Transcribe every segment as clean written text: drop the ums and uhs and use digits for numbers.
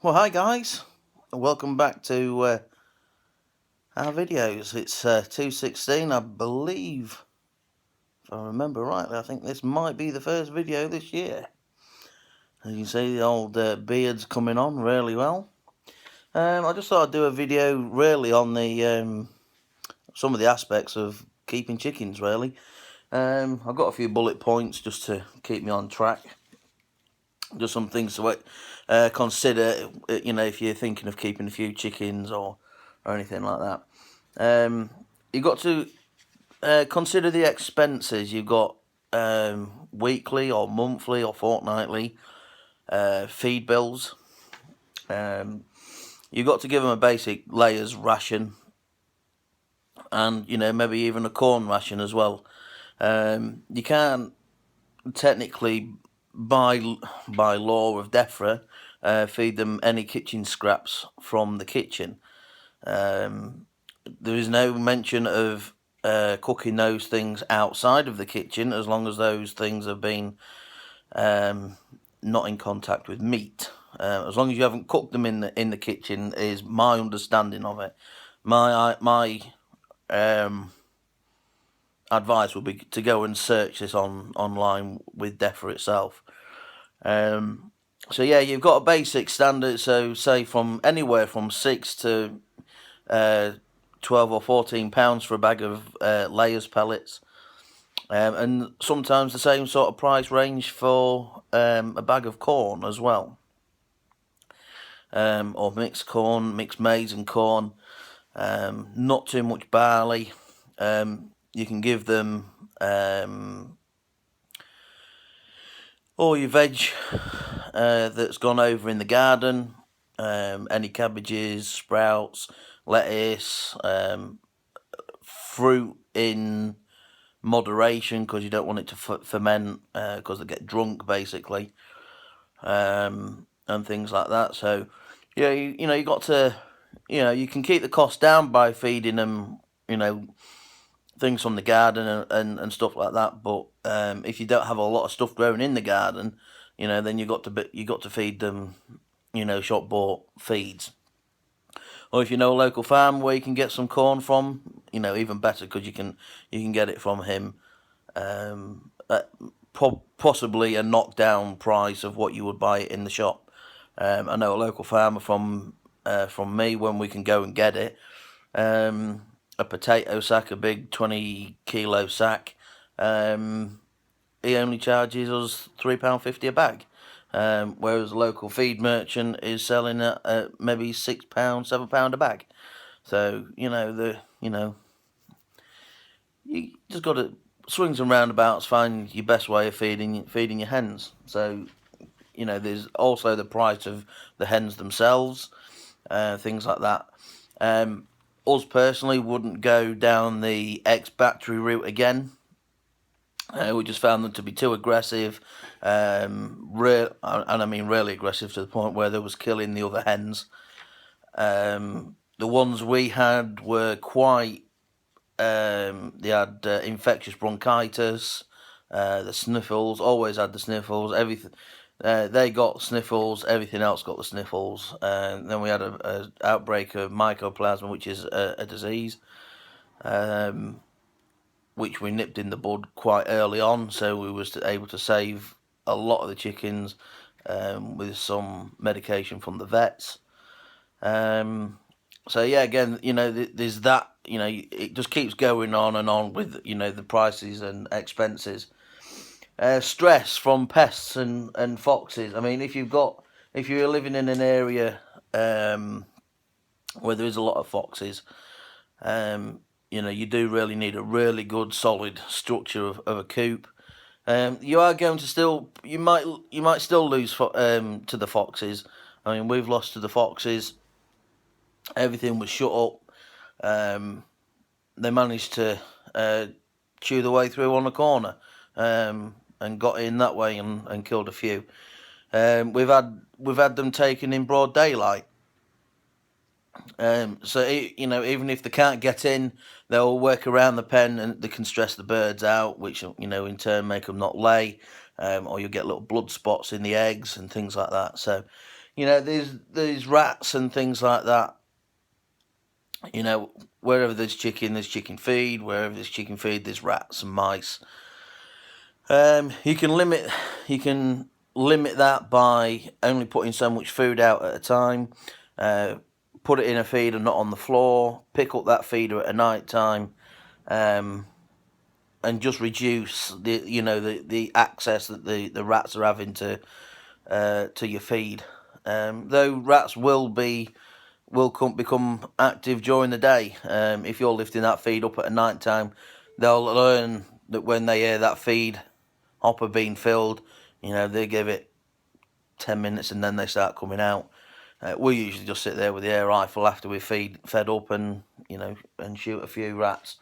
Well, hi guys, and welcome back to our videos. It's 2:16, I believe, if I remember rightly. I think this might be the first video this year. As you can see, the old beard's coming on really well. I just thought I'd do a video really on the some of the aspects of keeping chickens. Really, I've got a few bullet points just to keep me on track. Just some things to consider, if you're thinking of keeping a few chickens or anything like that. You've got to consider the expenses. You've got weekly or monthly or fortnightly feed bills. You've got to give them a basic layers ration, and maybe even a corn ration as well. You can't technically by law of DEFRA feed them any kitchen scraps from the kitchen. There is no mention of cooking those things outside of the kitchen, as long as those things have been not in contact with meat. As long as you haven't cooked them in the kitchen, is my understanding of it. My advice would be to go and search this online with DEFRA itself. So yeah, you've got a basic standard. So say from anywhere from £6 to £12 or £14 for a bag of layers pellets, and sometimes the same sort of price range for a bag of corn as well, or mixed corn, mixed maize and corn. Not too much barley. You can give them all your veg that's gone over in the garden, any cabbages, sprouts, lettuce, fruit in moderation, because you don't want it to ferment, because they get drunk basically, and things like that. So yeah, you got to, you can keep the cost down by feeding them, things from the garden and stuff like that. But if you don't have a lot of stuff growing in the garden, then you got to feed them, shop bought feeds. Or if you know a local farm where you can get some corn from, even better, because you can get it from him at possibly a knockdown price of what you would buy it in the shop. I know a local farmer from me, when we can go and get it. A potato sack, a big 20-kilo sack, he only charges us £3.50 a bag, whereas a local feed merchant is selling at maybe £6, £7 a bag. So you just got to swings and roundabouts, find your best way of feeding your hens. So there's also the price of the hens themselves, things like that. Us personally wouldn't go down the ex-battery route again. We just found them to be too aggressive, and I mean really aggressive, to the point where they was killing the other hens. The ones we had were quite, they had infectious bronchitis, the sniffles, always had the sniffles, everything. They got sniffles, everything else got the sniffles. Then we had a outbreak of mycoplasma, which is a disease, which we nipped in the bud quite early on, so we was able to save a lot of the chickens with some medication from the vets. So yeah, again, there's that. It just keeps going on and on with the prices and expenses. Stress from pests and foxes. I mean, if you're living in an area where there is a lot of foxes, you do really need a really good solid structure of a coop. You are going to you might still lose to the foxes. I mean, we've lost to the foxes. Everything was shut up. They managed to chew the way through on a corner, and got in that way and killed a few. We've had them taken in broad daylight. So even if they can't get in, they'll work around the pen, and they can stress the birds out, which in turn make them not lay, or you'll get little blood spots in the eggs and things like that. So you know, there's rats and things like that. You know, wherever there's chicken feed. Wherever there's chicken feed, there's rats and mice. You can limit that by only putting so much food out at a time. Put it in a feeder, not on the floor. Pick up that feeder at a night time, and just reduce the access that the rats are having to your feed. Though rats will become active during the day. If you're lifting that feed up at a night time, they'll learn that when they hear that feed hopper being filled, they give it 10 minutes and then they start coming out. We usually just sit there with the air rifle after we're fed up and shoot a few rats.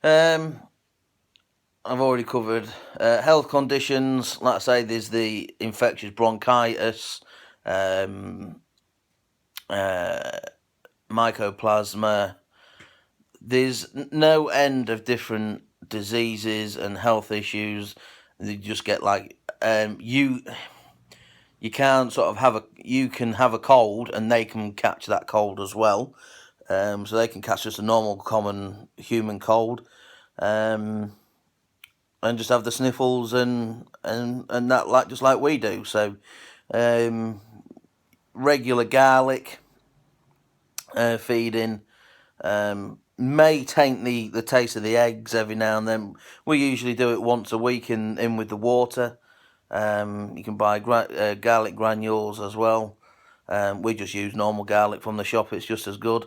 I've already covered health conditions. Like I say, there's the infectious bronchitis, mycoplasma. There's no end of different diseases and health issues. You just get you can't sort of you can have a cold and they can catch that cold as well. So they can catch just a normal common human cold, and just have the sniffles and that just like we do. So regular garlic feeding may taint the taste of the eggs every now and then. We usually do it once a week in with the water. You can buy garlic granules as well. We just use normal garlic from the shop. It's just as good,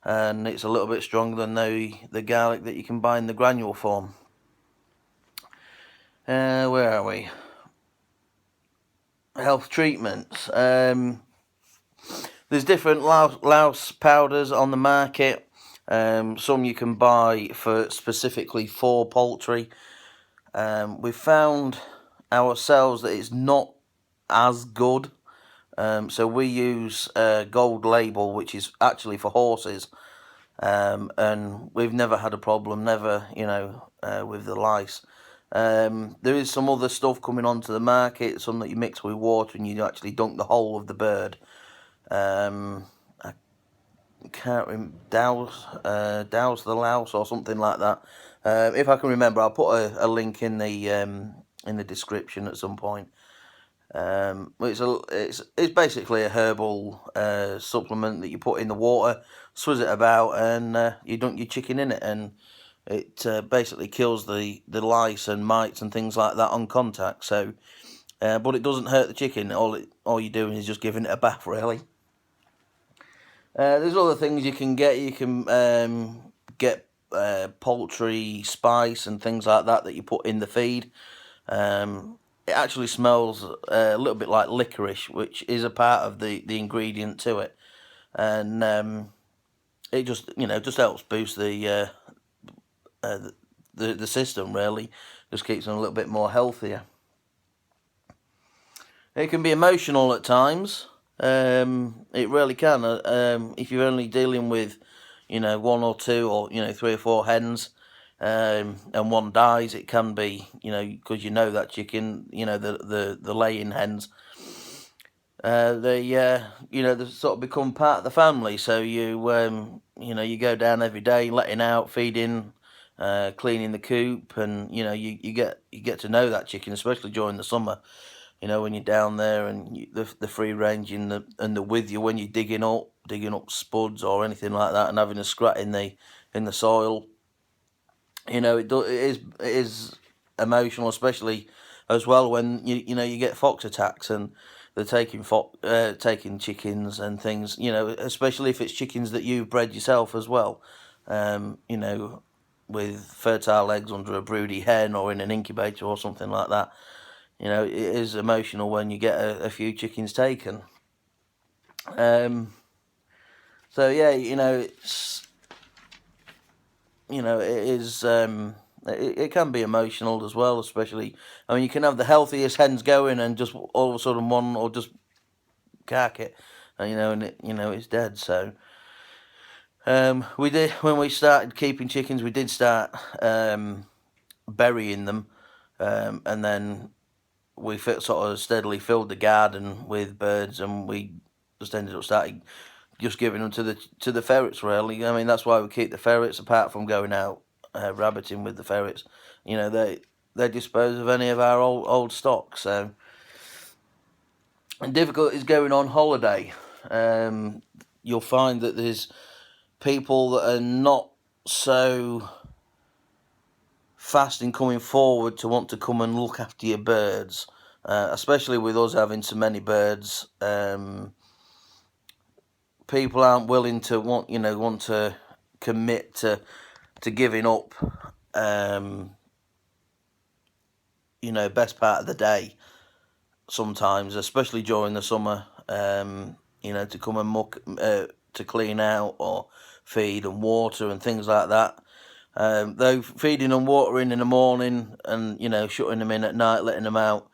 and it's a little bit stronger than the garlic that you can buy in the granule form. Where are we? Health treatments. There's different louse powders on the market. Some you can buy specifically for poultry. We've found ourselves that it's not as good. So we use Gold Label, which is actually for horses. And we've never had a problem, with the lice. There is some other stuff coming onto the market, some that you mix with water and you actually dunk the whole of the bird. I can't remember, douse the louse or something like that. If I can remember, I'll put a link in the description at some point. It's basically a herbal supplement that you put in the water, swizz it about, and you dunk your chicken in it, and it basically kills the lice and mites and things like that on contact. So, but it doesn't hurt the chicken. All you're doing is just giving it a bath, really. There's other things you can get. You can get poultry spice and things like that you put in the feed. It actually smells a little bit like licorice, which is a part of the ingredient to it, and it just helps boost the system, really. Just keeps them a little bit more healthier. It can be emotional at times. It really can. If you're only dealing with, one or two or 3 or 4 hens, and one dies, it can be, because that chicken, the laying hens, they sort of become part of the family. So you go down every day, letting out, feeding, cleaning the coop, and you get to know that chicken, especially during the summer. When you're down there and the free range and the with you when you're digging up spuds or anything like that, and having a scrat in the soil. It is emotional, especially as well when you get fox attacks and they're taking chickens and things. Especially if it's chickens that you've bred yourself as well. With fertile eggs under a broody hen or in an incubator or something like that. It is emotional when you get a few chickens taken. So yeah, it's it is it can be emotional as well, especially. I mean, you can have the healthiest hens going and just all of a sudden one will just cark it, and it's dead. So we did, when we started keeping chickens, we did start burying them, and then we sort of steadily filled the garden with birds, and we just ended up starting just giving them to the ferrets, really. I mean, that's why we keep the ferrets, apart from going out rabbiting with the ferrets. You know, they dispose of any of our old stock. So, and difficulties going on holiday. You'll find that there's people that are not so fast in coming forward to want to come and look after your birds, especially with us having so many birds. People aren't willing to want to commit to giving up, best part of the day sometimes, especially during the summer, to come and muck, to clean out or feed and water and things like that. Though feeding and watering in the morning and, shutting them in at night, letting them out,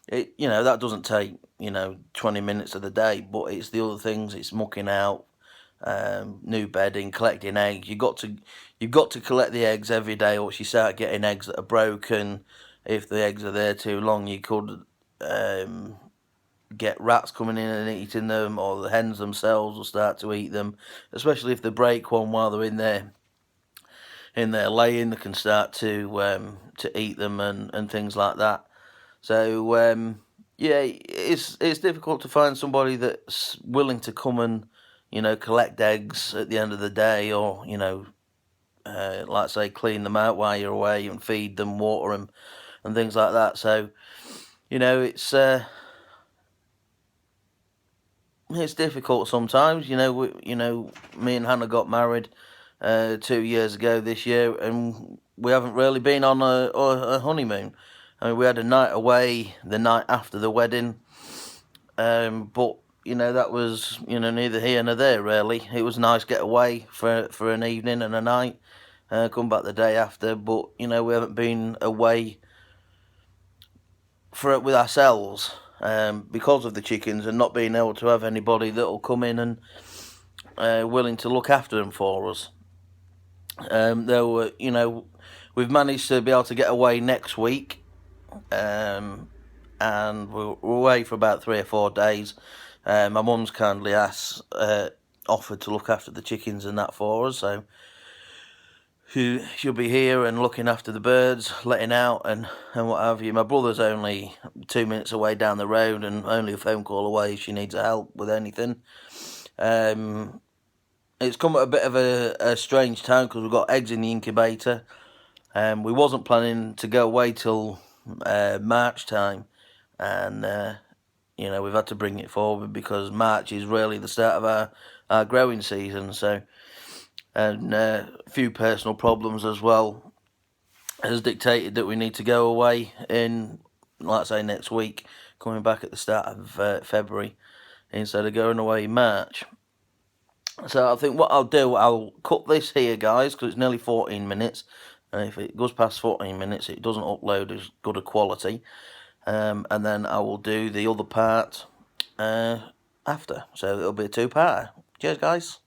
that doesn't take, 20 minutes of the day, but it's the other things. It's mucking out, new bedding, collecting eggs. You've got to collect the eggs every day, or you start getting eggs that are broken. If the eggs are there too long, you could get rats coming in and eating them, or the hens themselves will start to eat them, especially if they break one while they're in there laying. They can start to eat them and things like that. So it's difficult to find somebody that's willing to come and collect eggs at the end of the day, or like I say, clean them out while you're away and feed them, water them, and things like that. So it's difficult sometimes. Me and Hannah got married 2 years ago this year, and we haven't really been on a honeymoon. I mean, we had a night away the night after the wedding, but that was neither here nor there, really. It was a nice getaway for an evening and a night, come back the day after, but we haven't been away with ourselves, because of the chickens and not being able to have anybody that'll come in and willing to look after them for us. Though we've managed to be able to get away next week, and we're away for about 3 or 4 days. My mum's kindly offered to look after the chickens and that for us, so she'll be here and looking after the birds, letting out and what have you. My brother's only 2 minutes away down the road, and only a phone call away if she needs help with anything. It's come at a bit of a strange time, because we've got eggs in the incubator. We wasn't planning to go away till March time, and we've had to bring it forward because March is really the start of our growing season. So, and a few personal problems as well has dictated that we need to go away in, like I say, next week, coming back at the start of February instead of going away in March. So I think what I'll do, I'll cut this here, guys, because it's nearly 14 minutes. And if it goes past 14 minutes, it doesn't upload as good a quality. And then I will do the other part after. So it'll be a 2-parter. Cheers, guys.